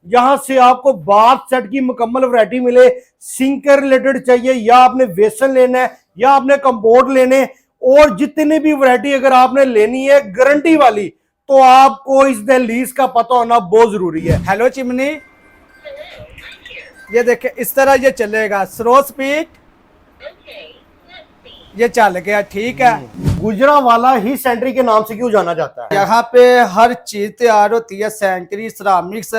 जहां से आपको बाथ सेट की मुकम्मल वैरायटी मिले। सिंक के रिलेटेड चाहिए या आपने बेसन लेना है या आपने कंपोर्ट लेने, और जितनी भी वैरायटी अगर आपने लेनी है गारंटी वाली, तो आपको इस दहलीज का पता होना बहुत जरूरी है। हेलो चिमनी, ये देखे इस तरह ये चलेगा स्लो स्पीड। ये चल गया, ठीक है। गुजरांवाला ही सेंट्री के नाम से क्यों जाना जाता है? यहाँ पे हर चीज तैयार होती है, सैंकरी सिरामिक्स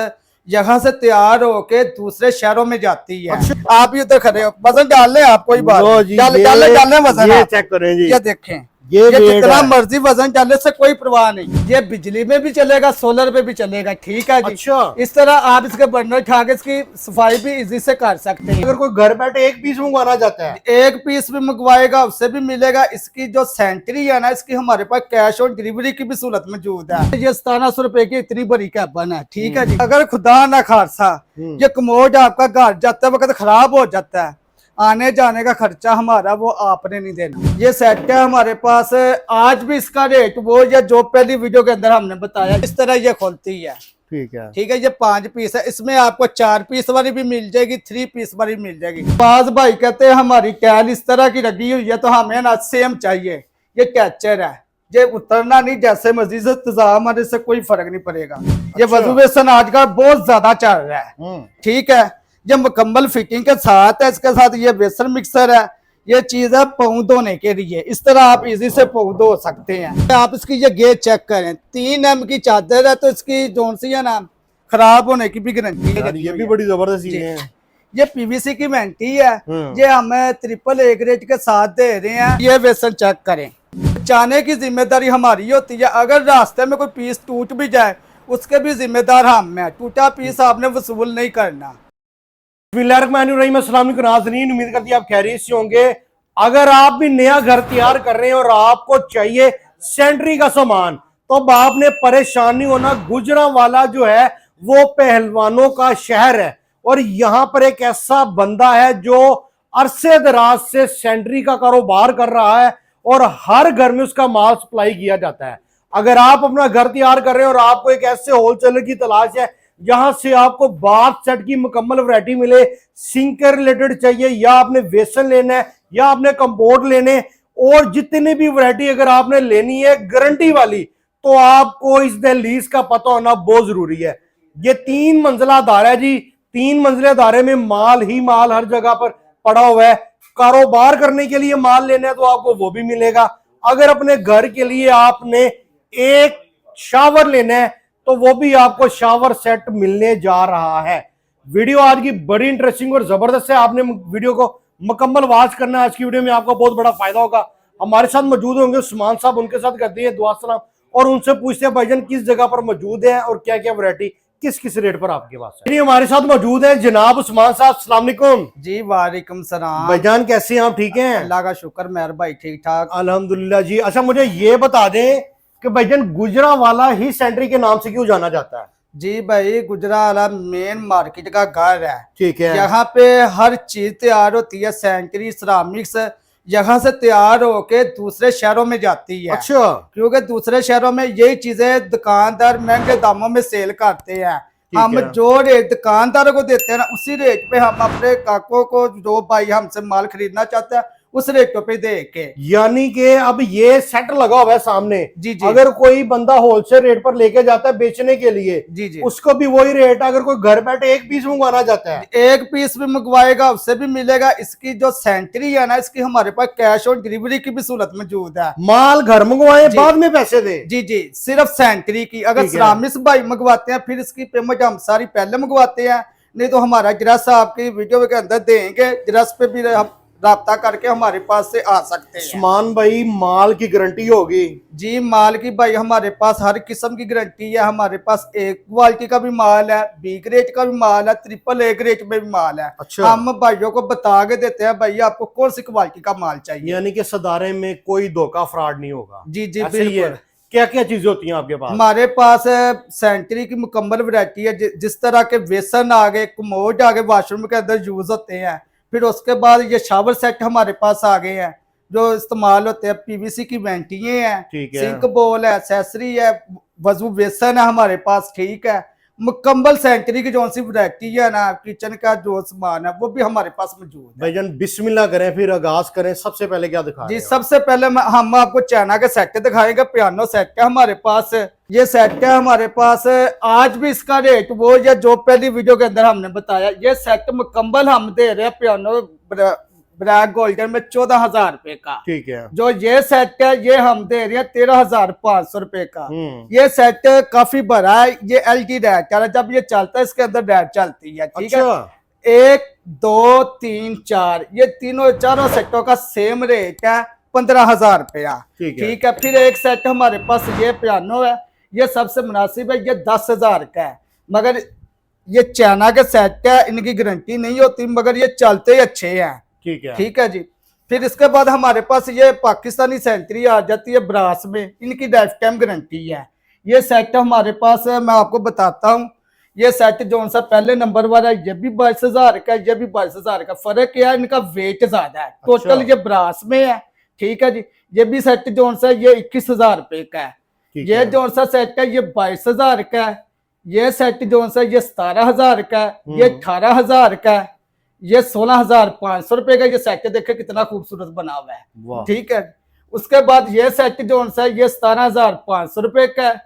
यहाँ से तैयार होके दूसरे शहरों में जाती है। अच्छा। आप ये तो खड़े हो, वजन डाल लें आप, कोई बात लो नहीं। जी, डाल वजन ये आप। चेक करें जी, ये देखें, ये ये वेट जितना है। मर्जी वजन डालने से कोई परवाह नहीं। ये बिजली में भी चलेगा, सोलर पे भी चलेगा, ठीक है जी। अच्छा। इस तरह आप इसके बर्नर उठा के इसकी सफाई भी इजी से कर सकते हैं। अगर कोई घर बैठे एक पीस मंगवाना चाहता है, एक पीस भी मंगवाएगा उससे भी मिलेगा। इसकी जो सेंट्री है ना, इसकी हमारे पास कैश ऑन डिलीवरी की भी सहूलत मौजूद है। ये 1700 रुपए की इतनी बड़ी कैबन है, ठीक है जी। अगर खुदा ना खासा ये कमोड आपका घर जाते वक्त खराब हो जाता है, आने जाने का खर्चा हमारा वो आपने नहीं देना। ये सेट है हमारे पास, आज भी इसका रेट वो या जो पहली वीडियो के अंदर हमने बताया, इस तरह ये खोलती है, ठीक है। ठीक है। ये 5 पीस है, इसमें आपको 4 पीस वाली भी मिल जाएगी, 3 पीस वाली मिल जाएगी। बाज भाई कहते हैं हमारी टैल इस तरह की लगी हुई है, तो हमें ना सेम चाहिए। ये कैचर है, ये उतरना नहीं, जैसे मर्जी से इंतजाम आने से कोई फर्क नहीं पड़ेगा। ये अच्छा। वजू बेसन आजकल बहुत ज्यादा चल रहा है, ठीक है। ये मुकम्मल फिटिंग के साथ है, इसके साथ ये बेसन मिक्सर है। ये चीज है पाँव धोने के लिए, इस तरह आप इजी से पाँव धो सकते हैं। आप इसकी ये गेज चेक करें, 3 एम की चादर है, तो इसकी जोन सी है ना, खराब होने की भी गारंटी है। ये भी बड़ी जबरदस्त चीजें हैं। ये पीवीसी की वारंटी है। ये हमें AAA ग्रेड के साथ दे रहे हैं। ये बेसन चेक करें, बचाने की जिम्मेदारी हमारी होती है। अगर रास्ते में कोई पीस टूट भी जाए, उसके भी जिम्मेदार हम हैं। टूटा पीस आपने वसूल नहीं करना। नाज़रीन, उम्मीद करती है आप खैरियत से होंगे। अगर आप भी नया घर तैयार कर रहे हैं और आपको चाहिए सेंट्री का सामान, तो अब आपने परेशान नहीं होना। गुजरांवाला जो है वो पहलवानों का शहर है, और यहाँ पर एक ऐसा बंदा है जो अरसे दराज से सेंट्री का कारोबार कर रहा है, और हर घर में उसका माल सप्लाई किया जाता है। अगर आप अपना घर तैयार कर रहे हैं और आपको एक ऐसे होलसेलर की तलाश है जहां से आपको बाथ सेट की मुकम्मल वैरायटी मिले, सिंक के रिलेटेड चाहिए या आपने बेसन लेना है या आपने कंपोर्ट लेने, और जितनी भी वैरायटी अगर आपने लेनी है गारंटी वाली, तो आपको इस दहलीज का पता होना बहुत जरूरी है। ये 3 मंजिला अदारा है जी। 3 मंजिले अदारे में माल ही माल हर जगह पर पड़ा हुआ है। कारोबार करने के लिए माल लेना है तो आपको वो भी मिलेगा। अगर अपने घर के लिए आपने एक शावर लेना है, तो वो भी आपको शावर सेट मिलने जा रहा है। वीडियो आज की बड़ी इंटरेस्टिंग और जबरदस्त है। आपने वीडियो को मुकम्मल वॉच करना है। आज की वीडियो में आपको बहुत बड़ा फायदा होगा। हमारे साथ मौजूद होंगे उस्मान साहब, उनके साथ करते हैं दुआ सलाम और उनसे पूछते हैं भाईजान किस जगह पर मौजूद है और क्या क्या वैरायटी किस किस रेट पर आपके पास है। हमारे साथ मौजूद है जनाब उस्मान साहब। अस्सलाम वालेकुम जी वालेकुम सलाम भाईजान, कैसे हैं आप? ठीक हैं? अल्लाह का शुक्र, मेहर भाई, ठीक ठाक अल्हम्दुलिल्लाह जी। अच्छा, मुझे ये बता दें कि भाईजान गुजरांवाला ही सेंट्री के नाम से क्यों जाना जाता है? जी भाई, गुजरांवाला मेन मार्केट का घर है, ठीक है। यहाँ पे हर चीज तैयार होती है, सैंकरी सिरामिक्स यहाँ से तैयार होके दूसरे शहरों में जाती है। अच्छा। क्योंकि दूसरे शहरों में यही चीजें दुकानदार महंगे दामों में सेल करते हैं। हम जो रेट दुकानदारों को देते हैं ना, उसी रेट पे हम अपने काकों को, जो भाई हमसे माल खरीदना चाहता है, उस रेटों पे दे के। यानी कि अब ये सेट लगा हुआ है सामने। जी जी। अगर कोई बंदा होलसेल रेट पर लेके जाता है बेचने के लिए, जी जी, उसको भी वही रेट है। अगर कोई घर बैठे एक पीस मंगवाना चाहता है, एक पीस भी मंगवाएगा उससे भी मिलेगा। इसकी जो सेंट्री है ना, इसकी हमारे पास कैश ऑन डिलीवरी की भी सहूलत मौजूद है। माल घर मंगवाए बाद में पैसे दे। जी जी, सिर्फ सेंट्री की। अगर सिरामिक्स भाई मंगवाते हैं, फिर इसकी पेमेंट हम सारी पहले मंगवाते हैं, नहीं तो हमारा एड्रेस आपकी वीडियो के अंदर देंगे। एड्रेस पे भी हम राब्ता करके हमारे पास से आ सकते हैं। उस्मान भाई, माल की गारंटी होगी? जी, माल की भाई हमारे पास हर किस्म की गारंटी है। हमारे पास A क्वालिटी का भी माल है, B ग्रेड का भी माल है, AAA ग्रेड में भी माल है। अच्छा। हम भाइयों को बता के देते हैं भाई आपको कौन सी क्वालिटी का माल चाहिए। यानी कि सदारे में कोई धोखा फ्रॉड नहीं होगा? जी जी बिल्कुल। क्या क्या चीजें होती हैं आपके पास? हमारे पास सेंट्री की मुकम्मल वैरायटी है। जिस तरह के बेसन आ गए, कमोड आ गए, वॉशरूम के अंदर यूज होते हैं। फिर उसके बाद ये शावर सेट हमारे पास आ गए हैं जो इस्तेमाल होते हैं। पीवीसी की वेंटियां हैं, सिंक बोल है, एक्सेसरी है, वजू बेसन है हमारे पास, ठीक है। मुकम्मल सेंचुरी की जो सी वैरायटी है ना, किचन का जो सामान है वो भी हमारे पास मौजूद है। भाईजान बिस्मिल्लाह करें, फिर आगाज करें। सबसे पहले क्या दिखा जी रहे हैं? सबसे पहले हम आपको चाइना के सेट दिखाएंगे। पियानो सेट है हमारे पास, ये सेट है हमारे पास। आज भी इसका रेट वो या जो पहली वीडियो के अंदर हमने बताया, ये सेट मुकम्मल हम दे रहे हैं पियानो ब्लैक गोल्डन में 14,000 रुपए का। ठीक है। जो ये सेट है ये हम दे रहे हैं 13,500 रुपए का। ये सेट काफी बड़ा है, ये एलटी रैक है, जब ये चलता है इसके अंदर रैक चलती है। ठीक अच्छा। है, 1 2 3 4 ये चारों सेटों का सेम रेट है 15,000 रुपया। ठीक है। फिर एक सेट हमारे पास ये पियानो है, ये सबसे मुनासिब है, ये 10,000 का है। मगर ये चाइना के सेट है, इनकी गारंटी नहीं होती, मगर ये चलते अच्छे हैं। ठीक है जी। फिर इसके बाद हमारे पास ये पाकिस्तानी सेंचुरी आ जाती है ब्रास में, इनकी लाइफ टाइम गारंटी है। ये सेट हमारे पास है, मैं आपको बताता हूँ। ये सेट जो सा पहले नंबर वाला है, ये भी 22,000 का, ये भी 22,000 का। फर्क क्या है, इनका वेट ज्यादा है। टोटल ये ब्रास में है। ठीक है जी। ये भी सेट जो सा ये 21,000 रुपए का है। ये जो सा सेट है ये 22,000 का है। ये सेट जो सा ये 17,000 का है। ये 18,000 का है। ये 16,500 रुपए का। ये सेट देखे कितना खूबसूरत बना हुआ है। ठीक है। उसके बाद ये सेट जो सा ये 17,500 रुपए का है।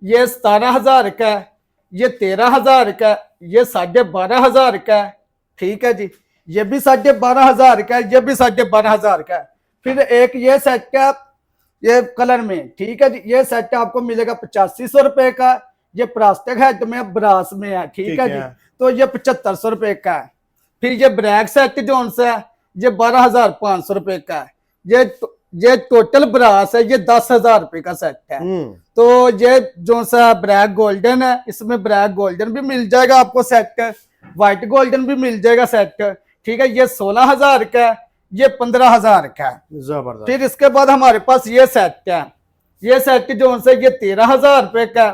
ये 17,000 का है। ये 13,000 का, ये 12,500 का। ठीक है जी। ये भी 12,500 का, ये भी 12,500 का। फिर एक ये सेट का ये कलर में। ठीक है जी। ये सेट आपको मिलेगा 8500 रुपए का। ये प्लास्टिक हेड में ब्रास में है। ठीक है जी। तो ये 7500 रुपए का है। फिर ये ब्रैक सेट जो सा है ये 12,500 रुपए का है। ये टोटल ब्रास है, ये 10,000 रुपए का सेट है। तो ये जो सा ब्लैक गोल्डन है, इसमें ब्लैक गोल्डन भी मिल जाएगा आपको सेट, व्हाइट गोल्डन भी मिल जाएगा सेट। ठीक है। ये 16,000 का, ये 15,000 का। जबरदस्त। फिर इसके बाद हमारे पास ये सेट है। ये सेट जो सा ये 13,000 रुपए का,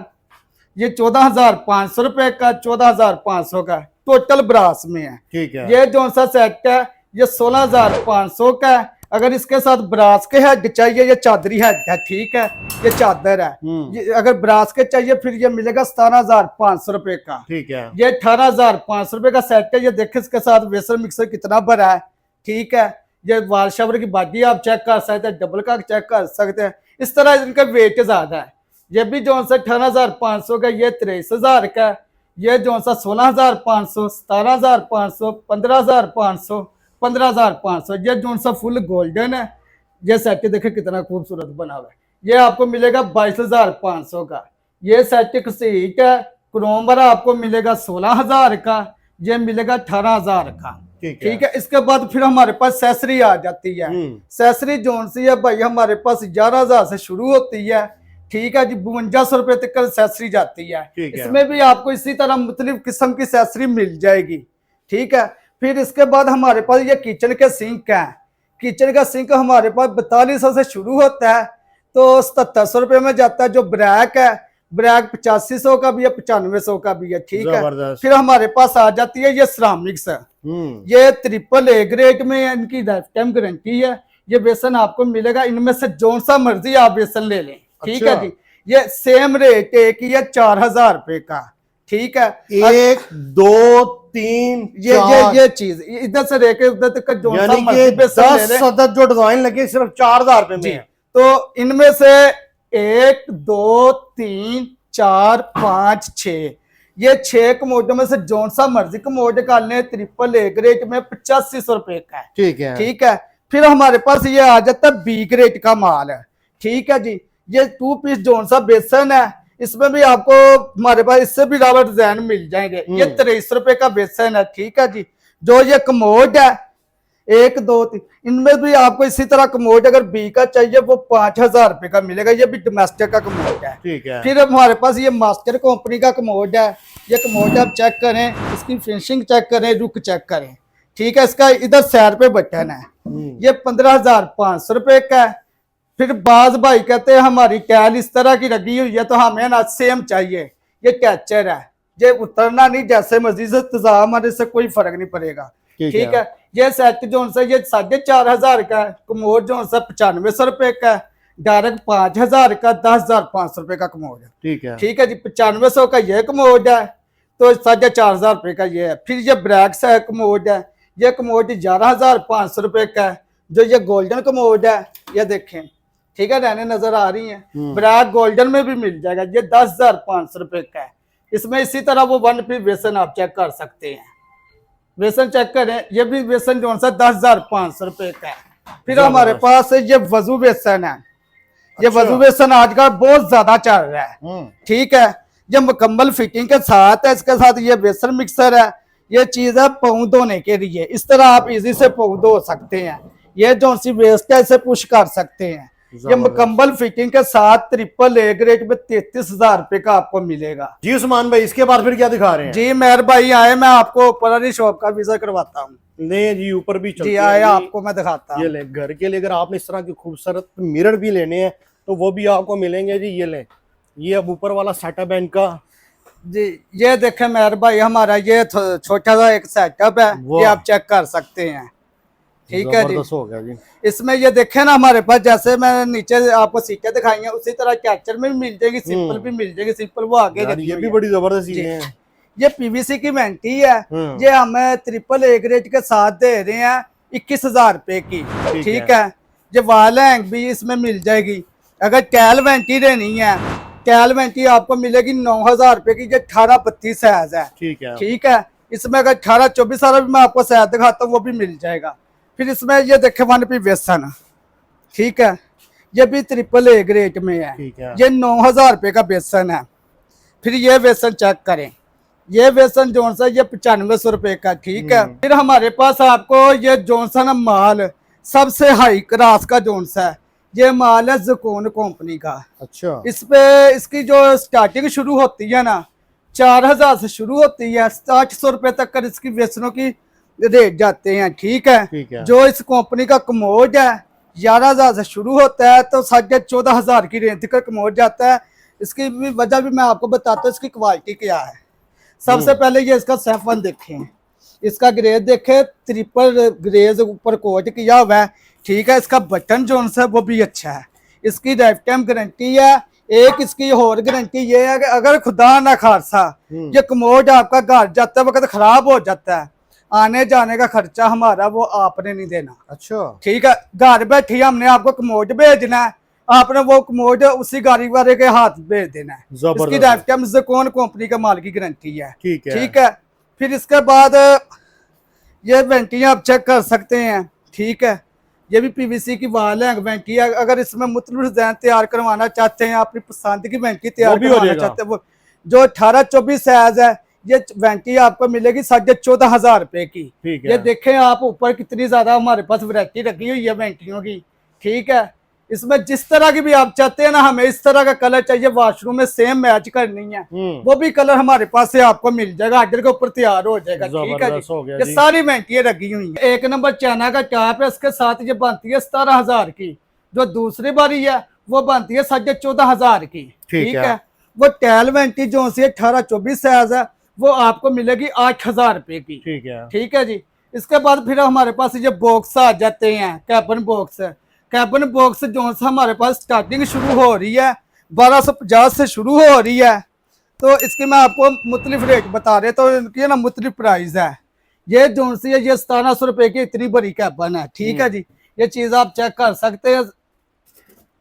ये 14,500 रुपए का, 14,500 का टोटल ब्रास में है। ठीक है। ये जो सा सेट है ये 16,500 का है। अगर इसके साथ ब्रास के हेड चाहिए, ये चादरी हेड है। ठीक है। ये चादर है। ये अगर ब्रास के चाहिए फिर ये मिलेगा 17,500 रुपए का। ठीक है। ये 18,500 रुपए का सेट है। ये देखे इसके साथ वेसल मिक्सर कितना बड़ा है। ठीक है। ये वाल शावर की बाडी आप चेक कर सकते हैं, डबल का चेक कर सकते हैं। इस तरह इनका वेट ज्यादा है। ये भी जो सा 18,500 का, ये 23,000 का, ये जो सा 16,500, 17,500, 15,500, 15,500। ये जो सा फुल गोल्डन है। ये सेट देखे कितना खूबसूरत बना हुआ है। ये आपको मिलेगा 22,500 का। ये सेट एक सीट है क्रोम वाला, आपको मिलेगा 16,000 का। ये मिलेगा 18,000 का। ठीक है। इसके बाद फिर हमारे पास सेसरी आ जाती है। सेसरी जोन सी है भाई हमारे पास 11,000 से शुरू होती है। ठीक है जी। 5200 रुपए तक एक्सेसरी जाती है। इसमें भी आपको इसी तरह मुख्तलिफ किस्म की एक्सेसरी मिल जाएगी। ठीक है। फिर इसके बाद हमारे पास ये किचन के सिंक है। किचन का सिंक हमारे पास 4200 से शुरू होता है, तो 7700 रुपए में जाता है। जो ब्रैक है, ब्रैक 8500 का भी है, 9500 का भी है। ठीक है। फिर हमारे पास आ जाती है ये सिरामिक्स है। ये AAA ग्रेड में है, इनकी लाइफ टाइम गारंटी है। ये बेसन आपको मिलेगा, इनमें से जो सा मर्जी आप बेसन ले लें। ठीक है जी। ये सेम रेट एक ही है 4,000 रुपए का। ठीक है। 1 2 3 ये चीज इधर से लेके उधर तक का जो यानी कि 10 अदद जो डिजाइन लगे सिर्फ 4,000 रुपए में है। तो इनमें से 1 2 3 4 5 6 ये 6 कमोडों में से जो सा मर्जी कमोड निकालने AAA ग्रेड में 8500 रुपए का है। ठीक है। ठीक है। फिर हमारे पास ये आ जाता है B ग्रेड का माल है। ठीक है जी। ये 2 पीस जोन सा बेसन है, इसमें भी आपको हमारे पास इससे भी ज्यादा डिजाइन मिल जाएंगे। ये 23 रुपए का बेसन है। ठीक है जी। जो ये कमोड है 1 2 3, इनमें भी आपको इसी तरह कमोड अगर बी का चाहिए वो 5,000 रुपए का मिलेगा। ये भी डोमेस्टिक का कमोड है। ठीक है। फिर हमारे पास ये मास्टर कंपनी का कमोड है। ये कमोड आप चेक करें, इसकी फिनिशिंग चेक करें, रुक चेक करें। ठीक है। इसका इधर साइड पे बटन है। ये 15,500 रुपए का है। फिर बाज भाई कहते हैं हमारी टैल इस तरह की लगी हुई है तो हमें ना सेम चाहिए। ये कैचर है, ये उतरना नहीं, जैसे मर्जी से तजा हमारे से कोई फर्क नहीं पड़ेगा। ठीक है। ये सेट जो सा ये 4,500 का है। कमोड जो सा 9500 रुपए का है। डायरेक्ट 5,000 का, 10,500 रुपए का कमोड है। ठीक है। ठीक है जी। 9500 का ये कमोड है। तो 4,500 का ये है। फिर ये ब्रैक्स है कमोड है, ये कमोड 11,500 रुपए का है। जो ये गोल्डन कमोड है ये देखें, ठीक है, रहने नजर आ रही है, ब्रैक गोल्डन में भी मिल जाएगा, ये 10,500 रुपए का है। इसमें इसी तरह वो 1 पीस बेसन आप चेक कर सकते हैं, बेसन चेक करें, ये भी बेसन जो सा 10,500 रुपए का है। फिर हमारे पास ये वजू बेसन है, ये वजू बेसन आजकल बहुत ज्यादा चल रहा है, ठीक है। ये मुकम्मल फिटिंग के साथ है, इसके साथ ये बेसन मिक्सर है, ये चीज है पाँव धोने के लिए, इस तरह आप इजी से पाँव धो सकते हैं। ये जो सी वेस्ट है इसे पुश कर सकते हैं। ये मुकम्मल फिटिंग के साथ AAA ग्रेड में 33,000 रुपए का आपको मिलेगा। जी उस्मान भाई, इसके बाद फिर क्या दिखा रहे हैं? जी मेहर भाई आए, मैं आपको ऊपर वाली शॉप का विजिट करवाता हूँ। नहीं जी, ऊपर भी चलते जी हैं। आए, आपको मैं दिखाता हूँ। ये ले, घर के लिए अगर आपने इस तरह के खूबसूरत मिरर भी लेने हैं तो वो भी आपको मिलेंगे जी। ये ले, ये अब ऊपर वाला सेटअप है इनका जी। ये देखें मेहर भाई, हमारा ये छोटा सा एक सेटअप है, ये आप चेक कर सकते हैं, ठीक है जी। हो गया जी। इसमें ये देखें ना, हमारे पास जैसे मैं नीचे आपको सीटें दिखाई हैं उसी तरह कैचर में भी मिल जाएगी, सिंपल भी मिल जाएगी, सिंपल वो आगे यार ये भी बड़ी जबरदस्त चीजें हैं। ये PVC की वेंटी है, ये हमें AAA ग्रेड के साथ दे रहे हैं 21,000 रुपए की, ठीक है। ये वाल हैंग भी इसमें मिल जाएगी। अगर टैल वेंटी लेनी है, टैल वेंटी आपको मिलेगी 9,000 रुपए की, ये 18-32 साइज है, ठीक है। इसमें अगर 18-24 वाला भी मैं आपको साइज दिखाता हूँ वो भी मिल जाएगा। फिर इसमें ये देखे 1 पीस बेसन, ठीक है, ये भी AAA ग्रेड में है, ये 9,000 रुपए का बेसन है। फिर ये बेसन चेक करें, ये बेसन जोन सा ये 9500 रुपए का, ठीक है। फिर हमारे पास आपको ये जोन सा ना माल सबसे हाई क्लास का जोन सा है, ये माल है ज़कोन कंपनी का। अच्छा, इस पे इसकी जो स्टार्टिंग शुरू होती है ना 4,000 से शुरू होती है, 800 रुपए तक कर इसकी बेसनों की रेट जाते हैं, ठीक है। जो इस कंपनी का कमोड है 11,000 से शुरू होता है तो 14,500 की रेंज तक कमोड जाता है। इसकी भी वजह भी मैं आपको बताता हूँ, इसकी क्वालिटी क्या है। सबसे पहले ये इसका सेफन देखें, इसका ग्रेज देखें, ट्रिपल ग्रेज ऊपर कोट किया हुआ है, ठीक है। इसका बटन जो है वो भी अच्छा है, इसकी लाइफ टाइम गारंटी है। एक इसकी और गारंटी ये है कि अगर खुदा ना खासा ये कमोड आपका घर जाता वक्त खराब हो जाता है, आने जाने का खर्चा हमारा वो आपने नहीं देना। अच्छा, ठीक है, घर बैठे हमने आपको कमोड भेजना है, आपने वो कमोड उसी गाड़ी वाले के हाथ भेज देना है। इसकी लाइफ टाइम ज़कोन कंपनी का माल की गारंटी है, ठीक है। फिर इसके बाद ये वेंटियां आप चेक कर सकते हैं, ठीक है। ये भी PVC की वाल है वेंटी है। अगर इसमें मुख्तलिफ डिजाइन तैयार करवाना चाहते हैं, अपनी पसंद की वेंटी तैयार करवाना चाहते हैं, वो जो 18-24 साइज है, ये वेंटी आपको मिलेगी 14,500 रुपए की। ये देखें आप ऊपर कितनी ज्यादा हमारे पास वैरायटी रखी हुई है वेंटियों की, ठीक है। इसमें जिस तरह की भी आप चाहते हैं ना, हमें इस तरह का कलर चाहिए वॉशरूम में सेम मैच करनी है, वो भी कलर हमारे पास से आपको मिल जाएगा, ऑर्डर के ऊपर तैयार हो जाएगा, ठीक है जी। ये सारी वेंटियां लगी हुई है। 1 नंबर चाइना का टैप है, इसके साथ ये बनती है 17,000 की। जो दूसरी बारी है वो बनती है 14,500 की, ठीक है। वो टैल वेंटी जो 18-24 साइज है वो आपको मिलेगी 8,000 रुपए की, ठीक है जी। इसके बाद फिर हमारे पास ये बॉक्स आ जाते हैं, कैबिन बॉक्स। कैबिन बॉक्स जो हमारे पास स्टार्टिंग शुरू हो रही है 1250 से शुरू हो रही है, तो इसकी मैं आपको मुख्तलिफ रेट बता रहे, तो इनकी ना मुख्तलिफ प्राइस है। ये जो सी है ये 1700 रुपए की इतनी बड़ी कैबिन है, ठीक है जी। ये चीज आप चेक कर सकते हैं,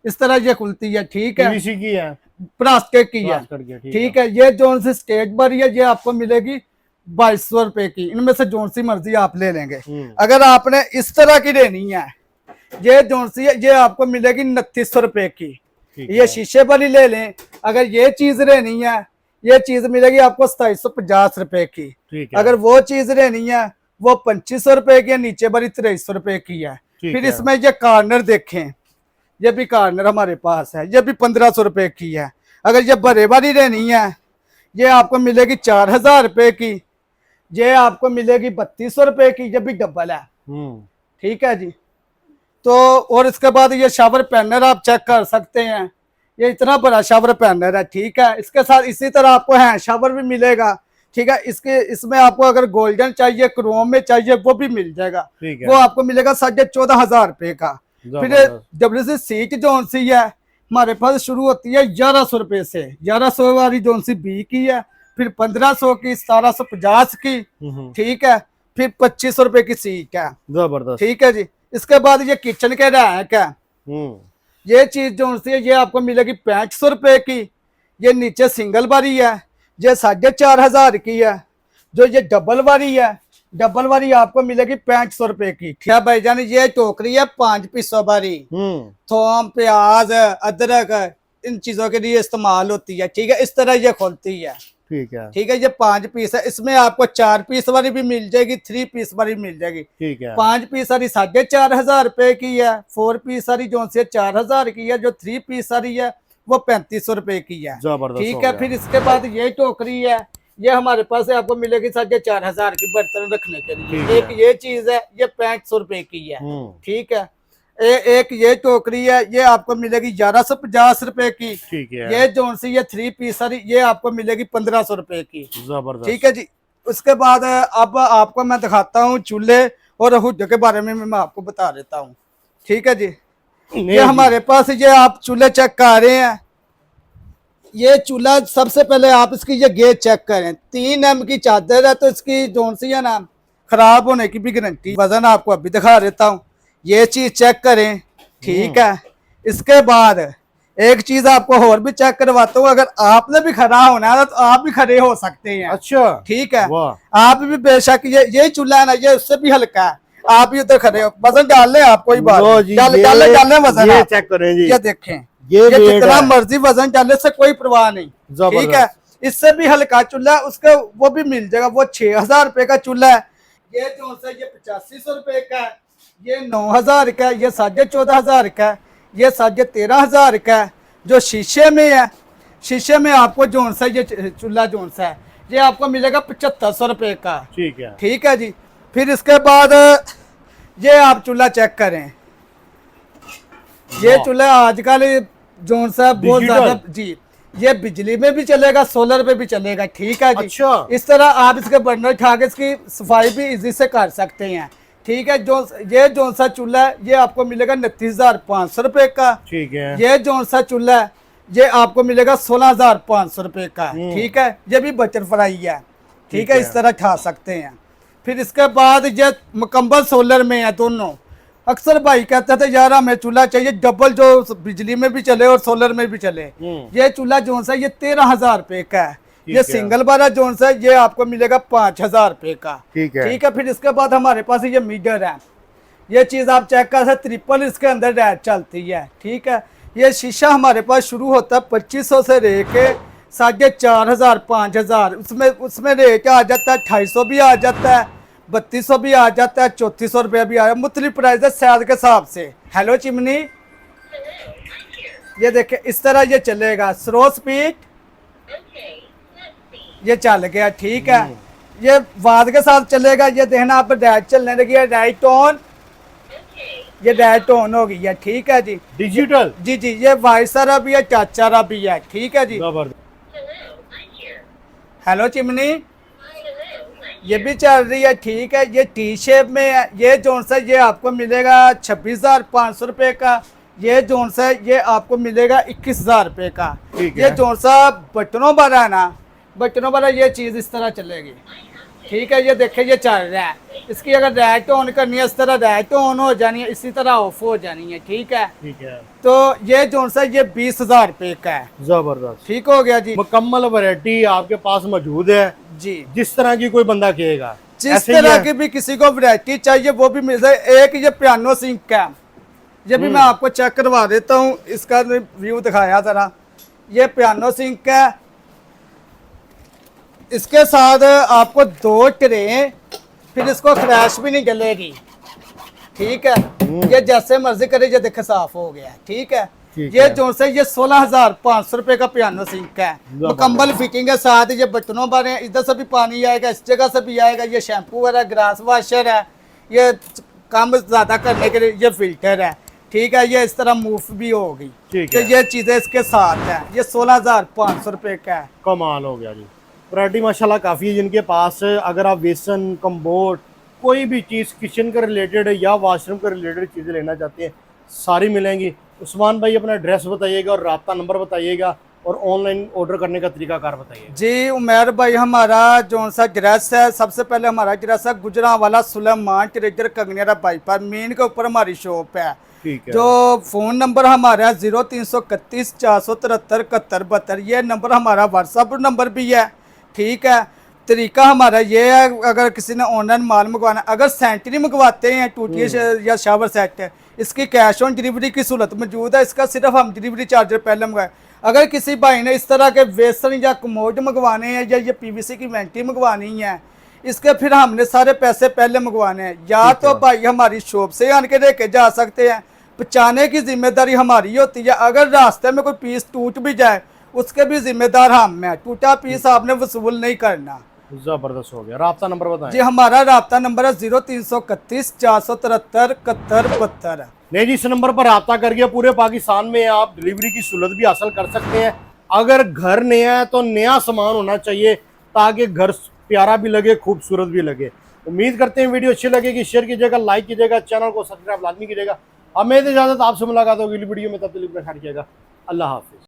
इस तरह ये खुलती है, ठीक है, PVC की है, प्लास्टिक की है, ठीक है। ये जो सी स्टेट बरी है ये आपको मिलेगी 2200 रुपए की। इनमें से जो सी मर्जी आप ले लेंगे। अगर आपने इस तरह की लेनी है, ये जो सी है ये आपको मिलेगी 2900 रुपए की। ये शीशे वाली ले लें। अगर ये चीज लेनी है, ये चीज मिलेगी आपको 2750 रुपए की। अगर वो चीज लेनी है वो 2500 रुपए की है, नीचे वाली 2300 रुपए की है। फिर इसमें ये कार्नर देखें, ये भी कार्नर हमारे पास है, ये भी 1500 रुपए की है। अगर ये बड़े वाली लेनी है ये आपको मिलेगी 4000 रुपए की। ये आपको मिलेगी 3200 रुपए की, ये भी डबल है, ठीक है जी। तो और इसके बाद ये शावर पैनर आप चेक कर सकते हैं, ये इतना बड़ा शावर पैनर है, ठीक है। इसके साथ इसी तरह आपको हैंड शावर भी मिलेगा, ठीक है। इसमें आपको अगर गोल्डन चाहिए, क्रोम में चाहिए, वो भी मिल जाएगा। वो आपको मिलेगा 14,500 रुपए का। फिर WC सीट जो सी है हमारे पास शुरू होती है 1100 रुपए से, 1100 वाली जो सी B की है। फिर 1500 की, 1750 की, ठीक है, फिर 2500 रुपए की सीट है, जबरदस्त। ठीक है जी। इसके बाद ये किचन के रैक है, ये चीज जो सी है ये आपको मिलेगी 6500 रुपए की। ये नीचे सिंगल बारी है, ये 4500 की है। जो ये डबल बारी है, डबल बारी आपको मिलेगी 6500 रुपए की। ठीक है भाईजान, ये टोकरी है 5 पीसों बारी, थोम, प्याज, अदरक इन चीजों के लिए इस्तेमाल होती है, ठीक है। इस तरह ये खोलती है, ठीक है, ठीक है। ये 5 पीस है, इसमें आपको 4 पीस वाली भी मिल जाएगी, 3 पीस वाली मिल जाएगी, ठीक है। 5 पीस वाली 4500 रुपए की है, 4 पीस वाली जो से 4000 की है, जो 3 पीस वाली है वो 3500 रुपए की है, ठीक है। फिर इसके बाद ये टोकरी है, ये हमारे पास है, आपको मिलेगी 4500 की बर्तन रखने के लिए। एक ये चीज है, ये 6500 रुपए की है, ठीक है। एक ये टोकरी है, ये आपको मिलेगी 1150 रुपए की, ठीक है। ये जो सी ये 3 पीस वाली, ये आपको मिलेगी 1500 रुपए की, जबरदस्त, ठीक है जी। उसके बाद अब आपको मैं दिखाता हूँ चूल्हे और हुड के बारे में मैं आपको बता देता हूँ, ठीक है जी। ये हमारे पास ये आप चूल्हे चेक कर रहे हैं, ये चूल्हा सबसे पहले आप इसकी ये गेज चेक करें, 3 एम की चादर है, तो इसकी जो सी है ना खराब होने की भी गारंटी। वजन आपको अभी दिखा देता हूँ, ये चीज चेक करें, ठीक है। इसके बाद एक चीज आपको और भी चेक करवाता हूँ, अगर आपने भी खड़ा होना है तो आप भी खड़े हो सकते हैं, अच्छा, ठीक है। आप भी बेशक ये चूल्हा है ना, ये उससे भी हल्का है, आप भी उधर खड़े हो, वजन डाल लें, आप कोई बात डाल वजन, ये चेक करें जी, ये देखें, ये जितना मर्जी वजन डालने से कोई परवाह नहीं, ठीक है। इससे भी हल्का चूल्हा उसका वो भी मिल जाएगा, वो 6000 रुपए का चूल्हा है। ये जो है ये 8500 रुपए का है, ये 9000 का, ये 14500 का, ये 13500 का। जो शीशे में है, शीशे में आपको जो सा ये चूल्हा जो सा है, ये आपको मिलेगा 7500 रुपए का, ठीक है जी। फिर इसके बाद ये आप चूल्हा चेक करें, ये चूल्हा आजकल जो सा बहुत ज्यादा जी, ये बिजली में भी चलेगा, सोलर पे भी चलेगा, ठीक है जी। अच्छा। इस तरह आप इसके बर्नर उठा के इसकी सफाई भी इजी से कर सकते हैं, ठीक है। जो सा चूल्हा है ये आपको मिलेगा 29,500 रुपए का, ठीक है। ये जो सा चूल्हा है ये आपको मिलेगा 16,500 रुपए का, ठीक है। ये भी बचत फ्राई है, ठीक है, इस तरह खा सकते हैं। फिर इसके बाद ये मुकम्मल सोलर में है दोनों। अक्सर भाई कहते थे यार हमें चूल्हा चाहिए डबल, जो बिजली में भी चले और सोलर में भी चले। ये चूल्हा जो सा ये 13,000 रुपए का है, ये सिंगल वाला जो सा ये आपको मिलेगा 5,000 रुपए का, ठीक है। फिर इसके बाद हमारे पास ये मीटर है, ये चीज आप चेक कर सकते, ट्रिपल इसके अंदर रैट चलती है, ठीक है। ये शीशा हमारे पास शुरू होता है 2500 से लेके 4500 5000, उसमें रेट आ जाता है 250 भी आ जाता है, 3200 भी आ जाता है, 3400 रुपया भी आया, मुख्तलिफ प्राइस है साइज के हिसाब से। हेलो चिमनी, ये देखे इस तरह ये चलेगा, स्लो स्पीड, ये चल गया, ठीक है। ये वाद के साथ चलेगा, ये देखना आप डायरेक्ट चलने लगी है, राइट ऑन, ये डायरेक्ट ऑन हो गई है, ठीक है जी। डिजिटल जी जी, ये वॉइस वाला भी है, टच वाला भी है, ठीक है जी। हेलो चिमनी, ये भी चल रही है, ठीक है। ये टी शेप में है, ये जोन सा ये आपको मिलेगा 26,500 रुपए का, ये जोन सा ये आपको मिलेगा 21,000 रुपए का। ये जोन सा बटनों वाला है ना, बटनों वाला ये चीज इस तरह चलेगी, ठीक है। ये देखे ये चल रहा है, इसकी अगर रैट ऑन करनी है इस तरह रैट ऑन हो जानी है, इसी तरह ऑफ हो जानी है, ठीक है, ठीक है। तो ये जोन सा ये 20,000 रुपए का है, जबरदस्त, ठीक हो गया जी। मुकम्मल वैरायटी आपके पास मौजूद है जी, जिस तरह की कोई बंदा कहेगा, जिस तरह की भी किसी को वैरायटी चाहिए वो भी मिल जाए। एक ये पियानो सिंक है, ये भी मैं आपको चेक करवा देता हूँ, इसका व्यू दिखाया जरा। ये पियानो सिंक है, इसके साथ आपको 2 ट्रे, फिर इसको क्रैश भी नहीं जलेगी, ठीक है। ये जैसे मर्जी करे, ये देखे साफ हो गया, ठीक है। ये जो से ये 16,500 रुपए का पियानो सिंक है, मुकम्मल फिटिंग है, साथ ये बटनों पर है, इधर से भी पानी आएगा, इस जगह से भी आएगा। ये शैम्पू है, ग्रास वाशर है, ये काम ज्यादा करने के लिए ये फिल्टर है, ठीक है। ये इस तरह मूव भी होगी, तो ये चीजें इसके साथ है। ये 16,500 रुपए का है, कमाल हो गया जी। वैरायटी माशाल्लाह काफ़ी है जिनके पास। अगर आप बेसन, कम्बोर्ड, कोई भी चीज़ किचन का रिलेटेड या वॉशरूम का रिलेटेड चीज़ें लेना चाहते हैं, सारी मिलेंगी। उस्मान भाई अपना एड्रेस बताइएगा और राब्ता नंबर बताइएगा, और ऑनलाइन ऑर्डर करने का तरीकाकार बताइए। जी उमेर भाई, हमारा जो सा एड्रेस है, सबसे पहले हमारा एड्रेस है गुजरांवाला सुलेमान ट्रेजर कंगनेरा बाईपास मेन के ऊपर हमारी शॉप है। ठीक है। जो फ़ोन नंबर हमारा है 0331 473 7172, ये नंबर हमारा व्हाट्सअप नंबर भी है। ठीक है, तरीका हमारा ये है, अगर किसी ने ऑनलाइन माल मंगवाना, अगर सेंटरी मंगवाते हैं टूटी या शावर सेट है, इसकी कैश ऑन डिलीवरी की सहूलत मौजूद है। इसका सिर्फ हम डिलीवरी चार्जर पहले मंगवाए। अगर किसी भाई ने इस तरह के वेसन या कमोड मंगवाने हैं या ये पीवीसी की वेंटी मंगवानी है, इसके फिर हमने सारे पैसे पहले मंगवाने हैं। या तो भाई हमारी शॉप से आन के लेके जा सकते हैं, पहुँचाने की जिम्मेदारी हमारी होती है। अगर रास्ते में कोई पीस टूट भी जाए, उसके भी जिम्मेदार हम हैं। टूटा पीस आपने वसूल नहीं करना। जबरदस्त हो गया। राब्ता नंबर बताएं। जी हमारा राब्ता नंबर है 0331 473 7172। नहीं जी, इस नंबर पर राब्ता करके पूरे पाकिस्तान में आप डिलीवरी की सहूलत भी हासिल कर सकते हैं। अगर घर नया है तो नया सामान होना चाहिए ताकि घर प्यारा भी लगे, खूबसूरत भी लगे। उम्मीद करते हैं वीडियो अच्छी लगेगी, शेयर कीजिएगा, लाइक कीजिएगा, चैनल को सब्सक्राइब लाजमी कीजिएगा। हमें इजाजत, आपसे मुलाकात होगी वीडियो में, तब तक ख्याल रखिएगा। अल्लाह हाफिज।